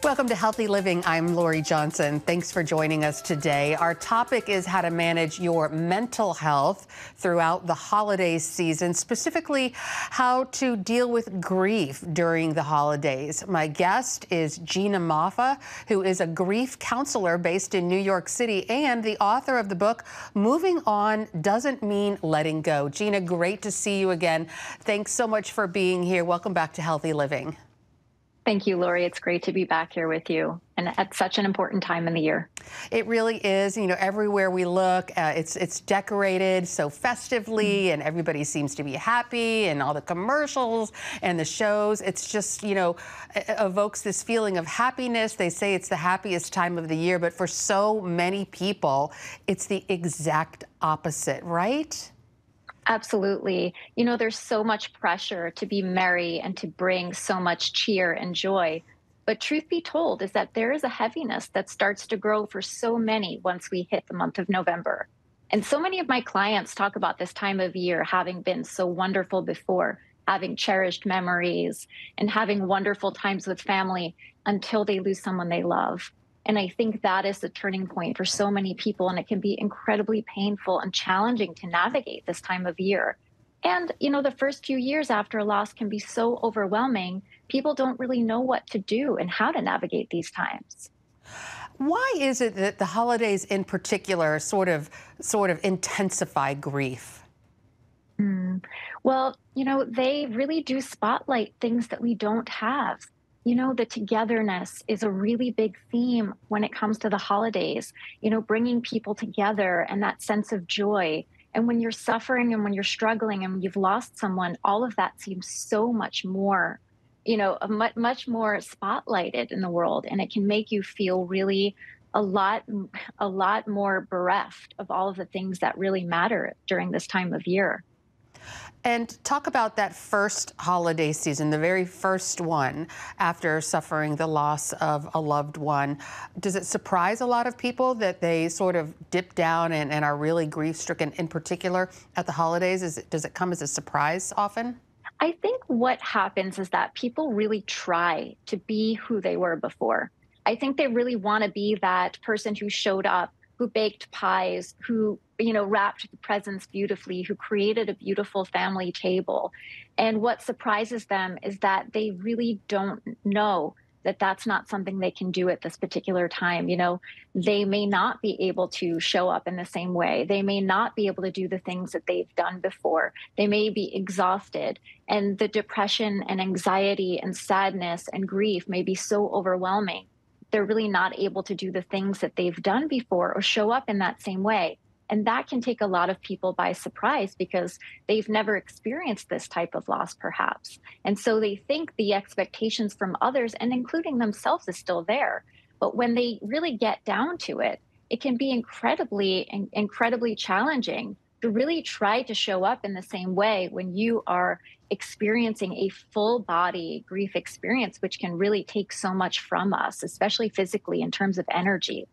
Welcome to Healthy Living. I'm Lori Johnson. Thanks for joining us today. Our topic is how to manage your mental health throughout the holiday season, specifically how to deal with grief during the holidays. My guest is Gina Moffa, who is a grief counselor based in New York City and the author of the book, Moving On Doesn't Mean Letting Go. Gina, great to see you again. Thanks so much for being here. Welcome back to Healthy Living. Thank you, Lori. It's great to be back here with you, and at such an important time in the year. It really is. You know, everywhere we look, it's decorated so festively, and everybody seems to be happy, and all the commercials and the shows. It's just, you know, evokes this feeling of happiness. They say it's the happiest time of the year, but for so many people, it's the exact opposite, right? Absolutely. You know, there's so much pressure to be merry and to bring so much cheer and joy. But truth be told is that there is a heaviness that starts to grow for so many once we hit the month of November. And so many of my clients talk about this time of year having been so wonderful before, having cherished memories and having wonderful times with family until they lose someone they love. And I think that is the turning point for so many people, and it can be incredibly painful and challenging to navigate this time of year. And, you know, the first few years after a loss can be so overwhelming. People don't really know what to do and how to navigate these times. Why is it that the holidays in particular sort of intensify grief? Well, you know, they really do spotlight things that we don't have. You know, the togetherness is a really big theme when it comes to the holidays, you know, bringing people together and that sense of joy. And when you're suffering and when you're struggling and you've lost someone, all of that seems so much more, you know, much more spotlighted in the world. And it can make you feel really a lot more bereft of all of the things that really matter during this time of year. And talk about that first holiday season, the very first one after suffering the loss of a loved one. Does it surprise a lot of people that they sort of dip down and are really grief-stricken, in particular at the holidays? Does it come as a surprise often? I think what happens is that people really try to be who they were before. I think they really want to be that person who showed up, who baked pies, who, you know, wrapped the presents beautifully, who created a beautiful family table. And what surprises them is that they really don't know that that's not something they can do at this particular time. You know, they may not be able to show up in the same way. They may not be able to do the things that they've done before. They may be exhausted, and the depression and anxiety and sadness and grief may be so overwhelming. They're really not able to do the things that they've done before or show up in that same way. And that can take a lot of people by surprise because they've never experienced this type of loss, perhaps. And so they think the expectations from others, and including themselves, is still there. But when they really get down to it, it can be incredibly challenging to really try to show up in the same way when you are experiencing a full body grief experience, which can really take so much from us, especially physically in terms of energy.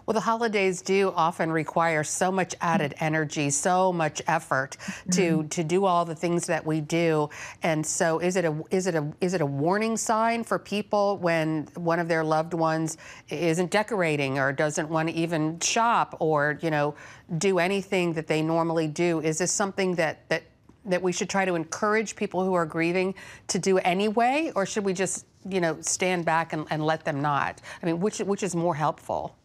Well, the holidays do often require so much added energy, so much effort to do all the things that we do. And so is it a warning sign for people when one of their loved ones isn't decorating or doesn't want to even shop or, you know, do anything that they normally do? Is this something that we should try to encourage people who are grieving to do anyway, or should we just, you know, stand back and let them not? I mean, which is more helpful?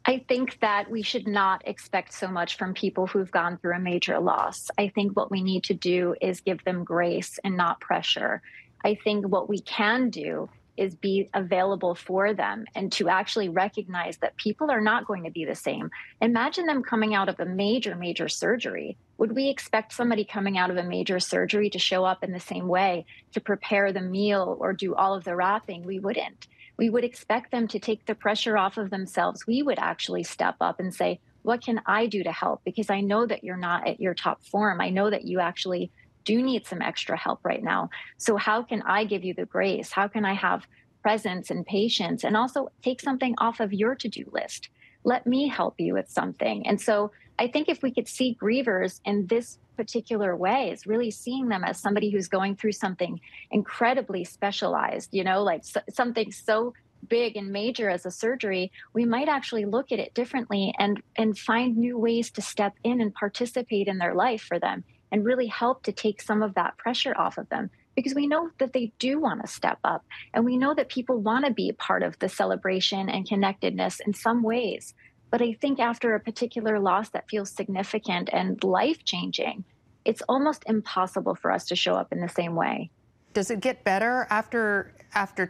I think that we should not expect so much from people who've gone through a major loss. I think what we need to do is give them grace and not pressure. I think what we can do is be available for them and to actually recognize that people are not going to be the same. Imagine them coming out of a major surgery. Would we expect somebody coming out of a major surgery to show up in the same way, to prepare the meal or do all of the wrapping? We wouldn't. We would expect them to take the pressure off of themselves. We would actually step up and say, what can I do to help? Because I know that you're not at your top form. I know that you actually do need some extra help right now. So how can I give you the grace? How can I have presence and patience and also take something off of your to-do list? Let me help you with something. And so I think if we could see grievers in this particular way, is really seeing them as somebody who's going through something incredibly specialized, like something so big and major as a surgery, we might actually look at it differently and find new ways to step in and participate in their life for them and really help to take some of that pressure off of them, because we know that they do want to step up, and we know that people want to be a part of the celebration and connectedness in some ways. But I think after a particular loss that feels significant and life changing, it's almost impossible for us to show up in the same way. Does it get better after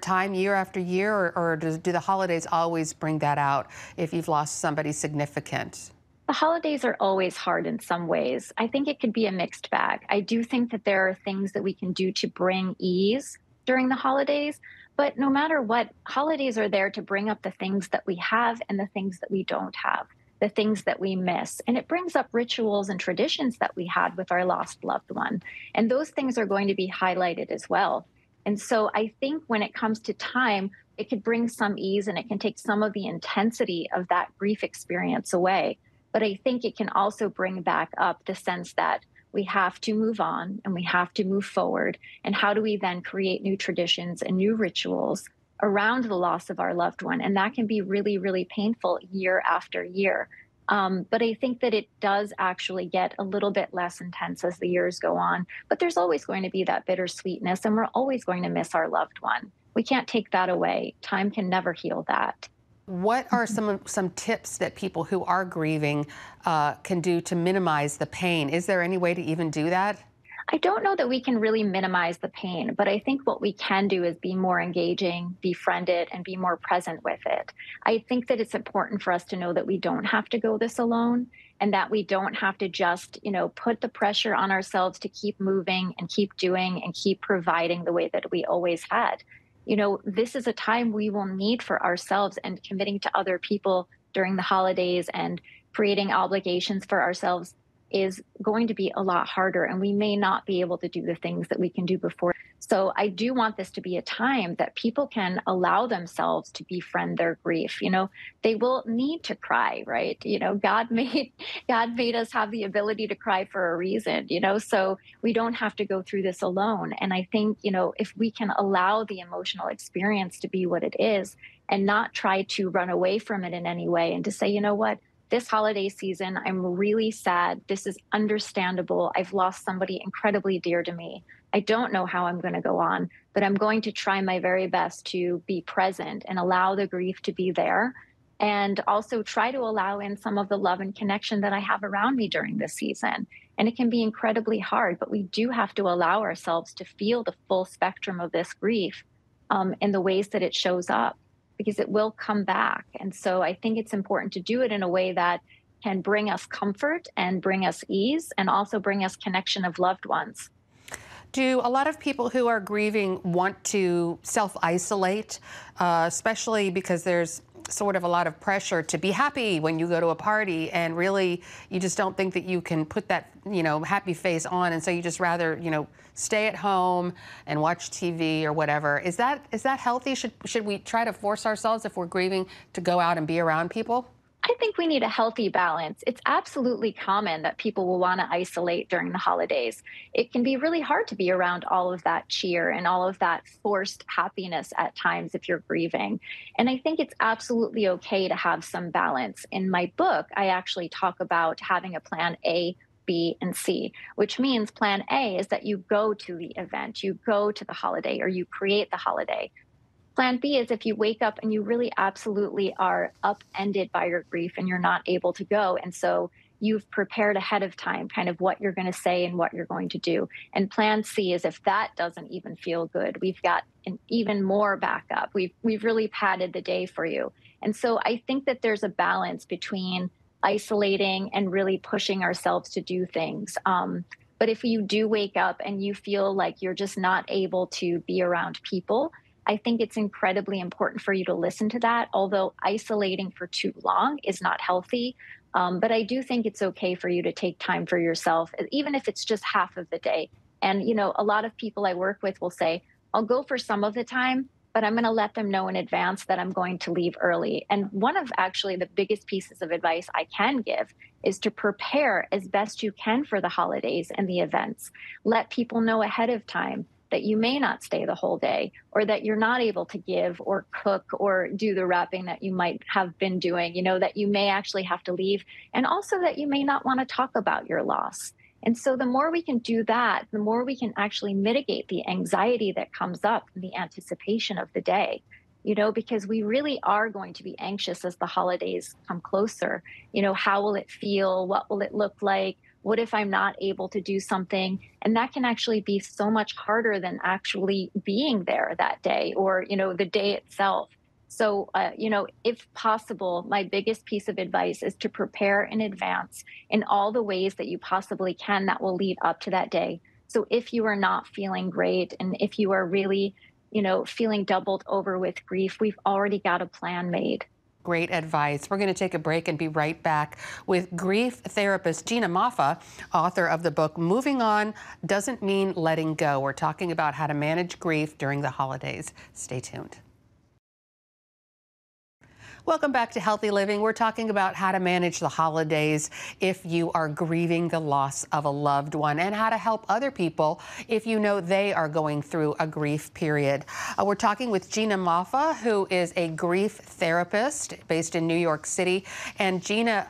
time, year after year, or do the holidays always bring that out if you've lost somebody significant? The holidays are always hard in some ways. I think it could be a mixed bag. I do think that there are things that we can do to bring ease during the holidays, but no matter what, holidays are there to bring up the things that we have and the things that we don't have, the things that we miss. And it brings up rituals and traditions that we had with our lost loved one. And those things are going to be highlighted as well. And so I think when it comes to time, it could bring some ease and it can take some of the intensity of that grief experience away. But I think it can also bring back up the sense that we have to move on and we have to move forward. And how do we then create new traditions and new rituals around the loss of our loved one? And that can be really, really painful year after year. But I think that it does actually get a little bit less intense as the years go on. But there's always going to be that bittersweetness, and we're always going to miss our loved one. We can't take that away. Time can never heal that. What are some tips that people who are grieving can do to minimize the pain? Is there any way to even do that? I don't know that we can really minimize the pain, but I think what we can do is be more engaging, befriend it, and be more present with it. I think that it's important for us to know that we don't have to go this alone, and that we don't have to just, put the pressure on ourselves to keep moving and keep doing and keep providing the way that we always had. This is a time we will need for ourselves, and committing to other people during the holidays and creating obligations for ourselves is going to be a lot harder, and we may not be able to do the things that we can do before. So I do want this to be a time that people can allow themselves to befriend their grief. They will need to cry, right? God made us have the ability to cry for a reason, so we don't have to go through this alone. And I think, if we can allow the emotional experience to be what it is and not try to run away from it in any way, and to say, what, this holiday season, I'm really sad. This is understandable. I've lost somebody incredibly dear to me. I don't know how I'm going to go on, but I'm going to try my very best to be present and allow the grief to be there. And also try to allow in some of the love and connection that I have around me during this season. And it can be incredibly hard, but we do have to allow ourselves to feel the full spectrum of this grief in the ways that it shows up, because it will come back. And so I think it's important to do it in a way that can bring us comfort and bring us ease, and also bring us connection of loved ones. Do a lot of people who are grieving want to self-isolate, especially because there's sort of a lot of pressure to be happy when you go to a party, and really you just don't think that you can put that, happy face on, and so you just rather, stay at home and watch TV or whatever. Is that healthy? Should we try to force ourselves, if we're grieving, to go out and be around people? I think we need a healthy balance. It's absolutely common that people will want to isolate during the holidays. It can be really hard to be around all of that cheer and all of that forced happiness at times if you're grieving. And I think it's absolutely okay to have some balance. In my book, I actually talk about having a plan A, B, and C, which means plan A is that you go to the event, you go to the holiday, or you create the holiday. Plan B is if you wake up and you really absolutely are upended by your grief and you're not able to go. And so you've prepared ahead of time kind of what you're going to say and what you're going to do. And plan C is if that doesn't even feel good, we've got an even more backup. We've really padded the day for you. And so I think that there's a balance between isolating and really pushing ourselves to do things. But if you do wake up and you feel like you're just not able to be around people, I think it's incredibly important for you to listen to that, although isolating for too long is not healthy. But I do think it's okay for you to take time for yourself, even if it's just half of the day. And, a lot of people I work with will say, I'll go for some of the time, but I'm going to let them know in advance that I'm going to leave early. And one of actually the biggest pieces of advice I can give is to prepare as best you can for the holidays and the events. Let people know ahead of time that you may not stay the whole day, or that you're not able to give or cook or do the wrapping that you might have been doing, that you may actually have to leave, and also that you may not want to talk about your loss. And so the more we can do that, the more we can actually mitigate the anxiety that comes up in the anticipation of the day. Because we really are going to be anxious as the holidays come closer. How will it feel? What will it look like? What if I'm not able to do something? And that can actually be so much harder than actually being there that day, or, the day itself. So, if possible, my biggest piece of advice is to prepare in advance in all the ways that you possibly can that will lead up to that day. So if you are not feeling great, and if you are really, feeling doubled over with grief, we've already got a plan made. Great advice. We're going to take a break and be right back with grief therapist Gina Moffa, author of the book Moving On Doesn't Mean Letting Go. We're talking about how to manage grief during the holidays. Stay tuned. Welcome back to Healthy Living. We're talking about how to manage the holidays if you are grieving the loss of a loved one, and how to help other people if you know they are going through a grief period. We're talking with Gina Moffa, who is a grief therapist based in New York City. And Gina,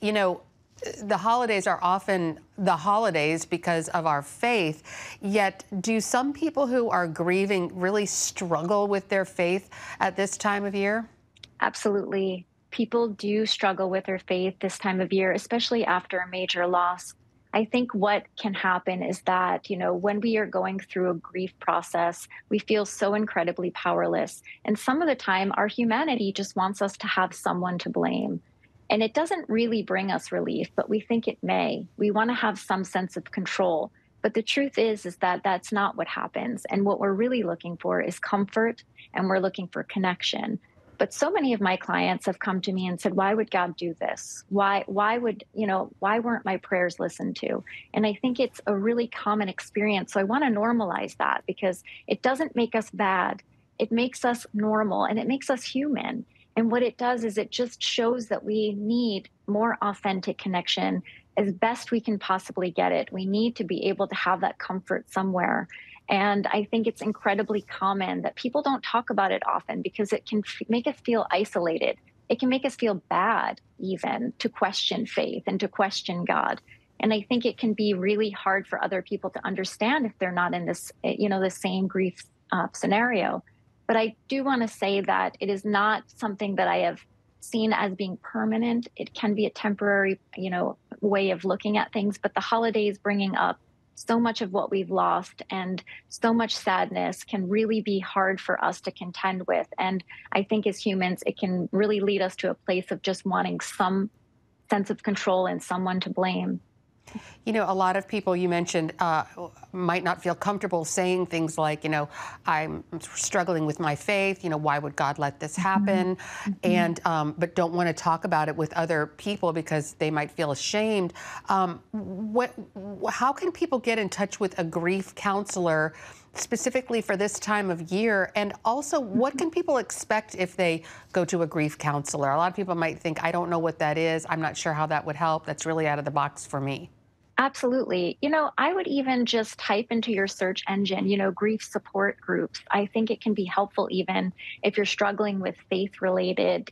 the holidays are often the holidays because of our faith, yet do some people who are grieving really struggle with their faith at this time of year? Absolutely. People do struggle with their faith this time of year, especially after a major loss. I think what can happen is that, when we are going through a grief process, we feel so incredibly powerless. And some of the time, our humanity just wants us to have someone to blame. And it doesn't really bring us relief, but we think it may. We want to have some sense of control. But the truth is that that's not what happens. And what we're really looking for is comfort, and we're looking for connection. But so many of my clients have come to me and said, why would God do this? Why weren't my prayers listened to? And I think it's a really common experience. So I want to normalize that, because it doesn't make us bad. It makes us normal, and it makes us human. And what it does is it just shows that we need more authentic connection as best we can possibly get it. We need to be able to have that comfort somewhere. And I think it's incredibly common that people don't talk about it often, because it can make us feel isolated. It can make us feel bad, even, to question faith and to question God. And I think it can be really hard for other people to understand if they're not in this, the same grief scenario. But I do want to say that it is not something that I have seen as being permanent. It can be a temporary, way of looking at things. But the holidays bringing up so much of what we've lost and so much sadness can really be hard for us to contend with. And I think as humans, it can really lead us to a place of just wanting some sense of control and someone to blame. A lot of people you mentioned might not feel comfortable saying things like, I'm struggling with my faith. Why would God let this happen? And but don't want to talk about it with other people because they might feel ashamed. How can people get in touch with a grief counselor specifically for this time of year? And also, what can people expect if they go to a grief counselor? A lot of people might think, I don't know what that is. I'm not sure how that would help. That's really out of the box for me. Absolutely. I would even just type into your search engine, grief support groups. I think it can be helpful even if you're struggling with faith related,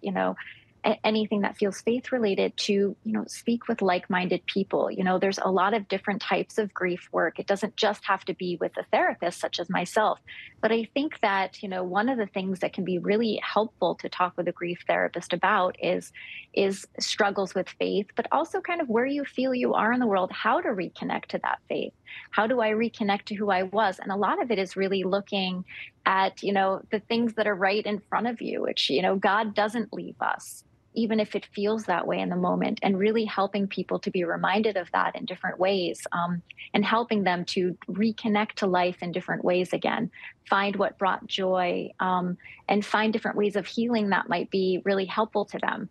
anything that feels faith related, to speak with like-minded people. There's a lot of different types of grief work. It doesn't just have to be with a therapist such as myself. But I think that one of the things that can be really helpful to talk with a grief therapist about is struggles with faith, but also kind of where you feel you are in the world, how to reconnect to that faith. How do I reconnect to who I was? And a lot of it is really looking at the things that are right in front of you, which God doesn't leave us, even if it feels that way in the moment, and really helping people to be reminded of that in different ways, and helping them to reconnect to life in different ways again, find what brought joy, and find different ways of healing that might be really helpful to them.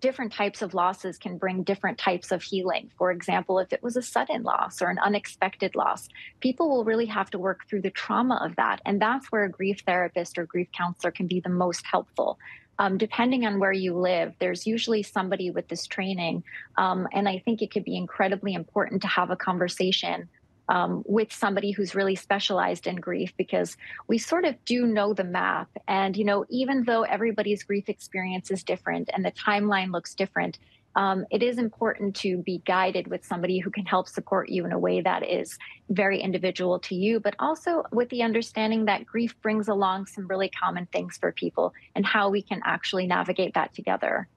Different types of losses can bring different types of healing. For example, if it was a sudden loss or an unexpected loss, people will really have to work through the trauma of that. And that's where a grief therapist or grief counselor can be the most helpful. depending on where you live, there's usually somebody with this training. And I think it could be incredibly important to have a conversation with somebody who's really specialized in grief, because we sort of do know the map. And, even though everybody's grief experience is different and the timeline looks different, it is important to be guided with somebody who can help support you in a way that is very individual to you, but also with the understanding that grief brings along some really common things for people and how we can actually navigate that together.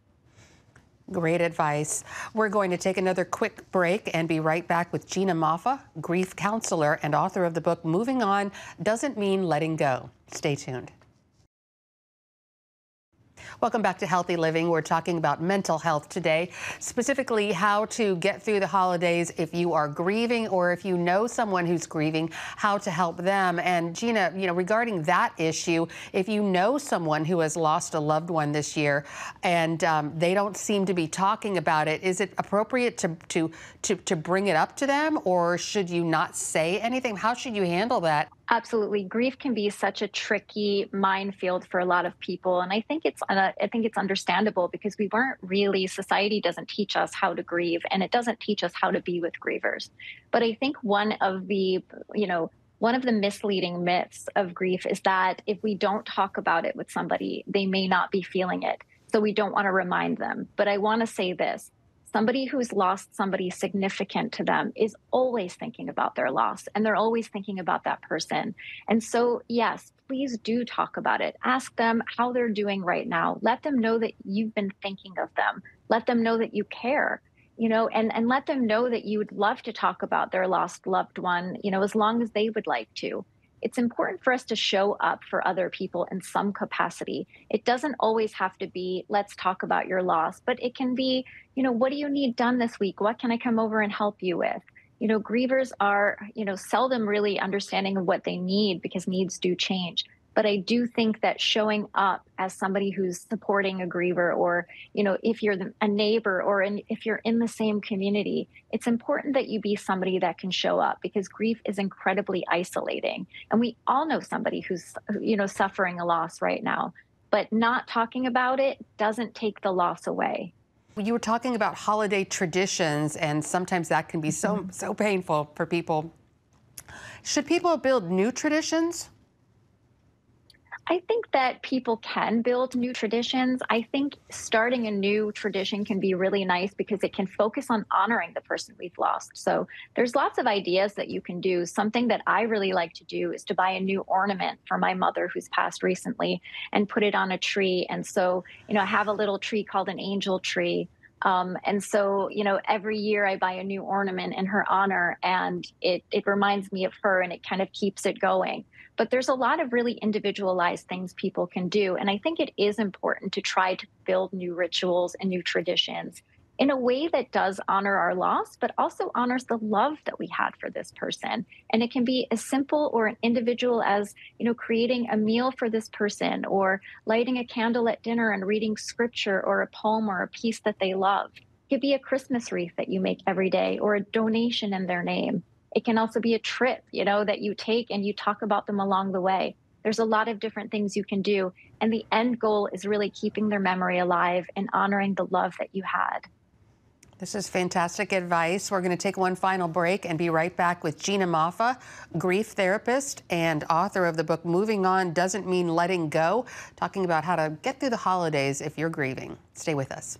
Great advice. We're going to take another quick break and be right back with Gina Moffa, grief counselor and author of the book Moving On Doesn't Mean Letting Go. Stay tuned. Welcome back to Healthy Living. We're talking about mental health today, specifically how to get through the holidays if you are grieving or if you know someone who's grieving, how to help them. And Gina, regarding that issue, if you know someone who has lost a loved one this year and they don't seem to be talking about it, is it appropriate to bring it up to them, or should you not say anything? How should you handle that? Absolutely. Grief can be such a tricky minefield for a lot of people. And I think it's understandable, because society doesn't teach us how to grieve, and it doesn't teach us how to be with grievers. But I think one of the misleading myths of grief is that if we don't talk about it with somebody, they may not be feeling it. So we don't want to remind them. But I want to say this. Somebody who's lost somebody significant to them is always thinking about their loss, and they're always thinking about that person. And so, yes, please do talk about it. Ask them how they're doing right now. Let them know that you've been thinking of them. Let them know that you care, and let them know that you would love to talk about their lost loved one, as long as they would like to. It's important for us to show up for other people in some capacity. It doesn't always have to be, let's talk about your loss, but it can be, what do you need done this week? What can I come over and help you with? Grievers are, seldom really understanding of what they need, because needs do change. But I do think that showing up as somebody who's supporting a griever, or, if you're a neighbor, or if you're in the same community, it's important that you be somebody that can show up, because grief is incredibly isolating. And we all know somebody who's, suffering a loss right now, but not talking about it doesn't take the loss away. You were talking about holiday traditions, and sometimes that can be so painful for people. Should people build new traditions? I think that people can build new traditions. I think starting a new tradition can be really nice, because it can focus on honoring the person we've lost. So there's lots of ideas that you can do. Something that I really like to do is to buy a new ornament for my mother, who's passed recently, and put it on a tree. And so, I have a little tree called an angel tree. And so, every year I buy a new ornament in her honor, and it reminds me of her, and it kind of keeps it going. But there's a lot of really individualized things people can do. And I think it is important to try to build new rituals and new traditions in a way that does honor our loss, but also honors the love that we had for this person. And it can be as simple or an individual as, creating a meal for this person, or lighting a candle at dinner and reading scripture or a poem or a piece that they love. It could be a Christmas wreath that you make every day, or a donation in their name. It can also be a trip, that you take and you talk about them along the way. There's a lot of different things you can do. And the end goal is really keeping their memory alive and honoring the love that you had. This is fantastic advice. We're going to take one final break and be right back with Gina Moffa, grief therapist and author of the book Moving On Doesn't Mean Letting Go, talking about how to get through the holidays if you're grieving. Stay with us.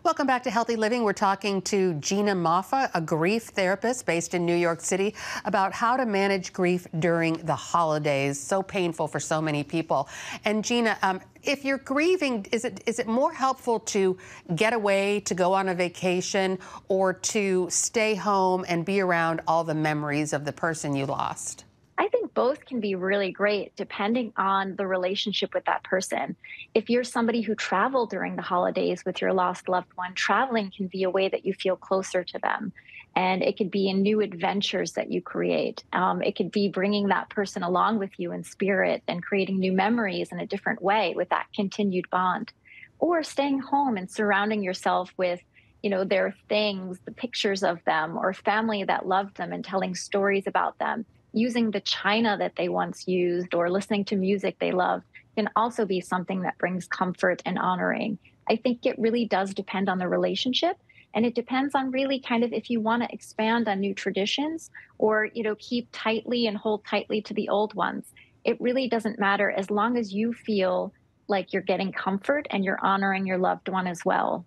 Welcome back to Healthy Living. We're talking to Gina Moffa, a grief therapist based in New York City, about how to manage grief during the holidays. So painful for so many people. And Gina, if you're grieving, is it more helpful to get away, to go on a vacation, or to stay home and be around all the memories of the person you lost? I think both can be really great depending on the relationship with that person. If you're somebody who traveled during the holidays with your lost loved one, traveling can be a way that you feel closer to them. And it could be in new adventures that you create. It could be bringing that person along with you in spirit and creating new memories in a different way with that continued bond. Or staying home and surrounding yourself with their things, the pictures of them, or family that loved them, and telling stories about them, using the china that they once used, or listening to music they loved, can also be something that brings comfort and honoring. I think it really does depend on the relationship. And it depends on really kind of if you want to expand on new traditions or, keep tightly and hold tightly to the old ones. It really doesn't matter as long as you feel like you're getting comfort and you're honoring your loved one as well.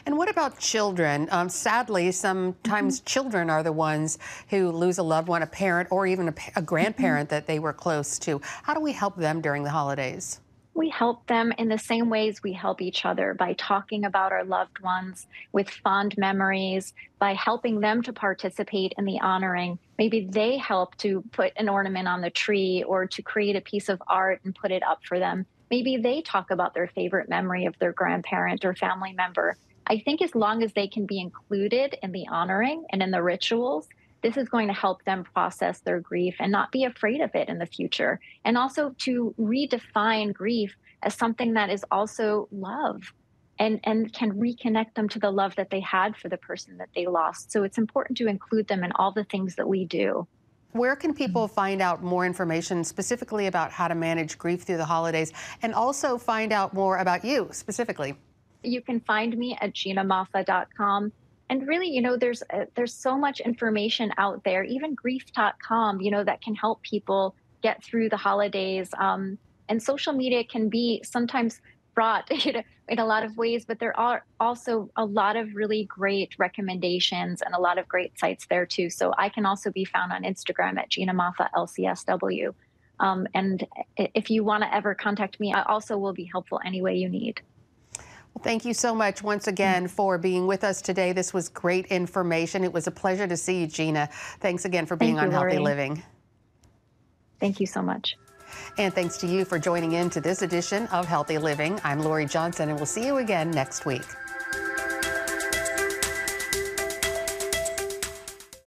And what about children? Sadly, sometimes children are the ones who lose a loved one, a parent, or even a grandparent that they were close to. How do we help them during the holidays? We help them in the same ways we help each other by talking about our loved ones with fond memories, by helping them to participate in the honoring. Maybe they help to put an ornament on the tree or to create a piece of art and put it up for them. Maybe they talk about their favorite memory of their grandparent or family member. I think as long as they can be included in the honoring and in the rituals, this is going to help them process their grief and not be afraid of it in the future. And also to redefine grief as something that is also love and can reconnect them to the love that they had for the person that they lost. So it's important to include them in all the things that we do. Where can people find out more information specifically about how to manage grief through the holidays and also find out more about you specifically? You can find me at ginamaffa.com. And really, there's so much information out there, even grief.com, that can help people get through the holidays. And social media can be sometimes fraught, in a lot of ways, but there are also a lot of really great recommendations and a lot of great sites there too. So I can also be found on Instagram at Gina Maffa LCSW. And if you want to ever contact me, I also will be helpful any way you need. Well, thank you so much once again for being with us today. This was great information. It was a pleasure to see you, Gina. Thanks again for being on Healthy Living. Thank you so much. And thanks to you for joining in to this edition of Healthy Living. I'm Lori Johnson, and we'll see you again next week.